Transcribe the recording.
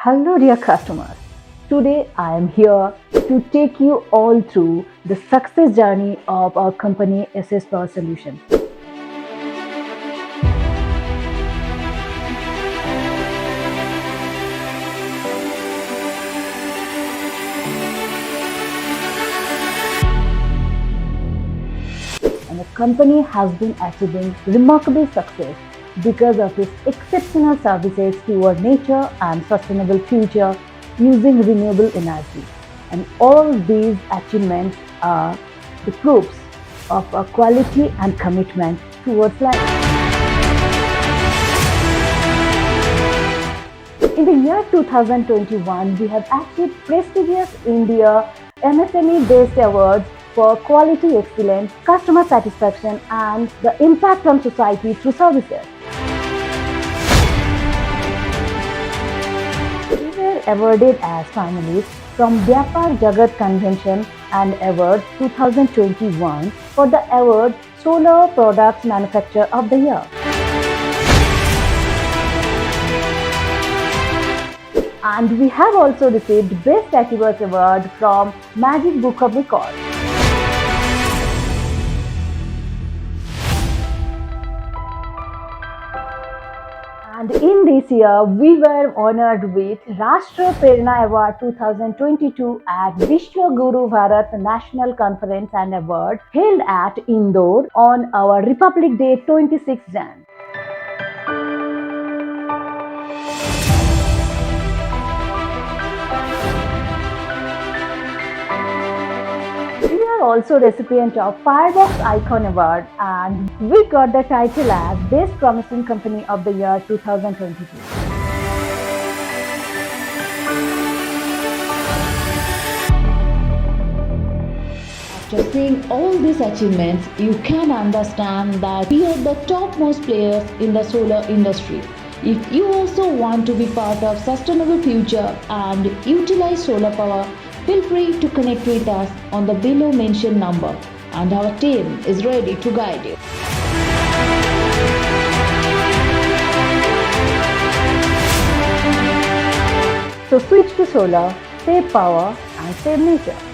Hello dear customers, today I am here to take you all through the success journey of our company SS Power Solutions. And the company has been achieving remarkable success because of its exceptional services toward nature and sustainable future using renewable energy. And all these achievements are the proofs of our quality and commitment towards life. In the year 2021, we have achieved prestigious India MSME-based awards for quality excellence, customer satisfaction, and the impact on society through services. We were awarded as finalists from Vyapar Jagat Convention and Awards 2021 for the award Solar Products Manufacturer of the Year. And we have also received Best Achievers Award from Magic Book of Records. And in this year, we were honored with Rashtra Prerna Award 2022 at Vishwa Guru Bharat National Conference and Award held at Indore on our Republic Day 26 Jan. We are also recipient of Firebox Icon Award and we got the title as Best Promising Company of the Year 2022. After seeing all these achievements, you can understand that we are the topmost players in the solar industry. If you also want to be part of sustainable future and utilize solar power, feel free to connect with us on the below mentioned number and our team is ready to guide you. So switch to solar, save power and save nature.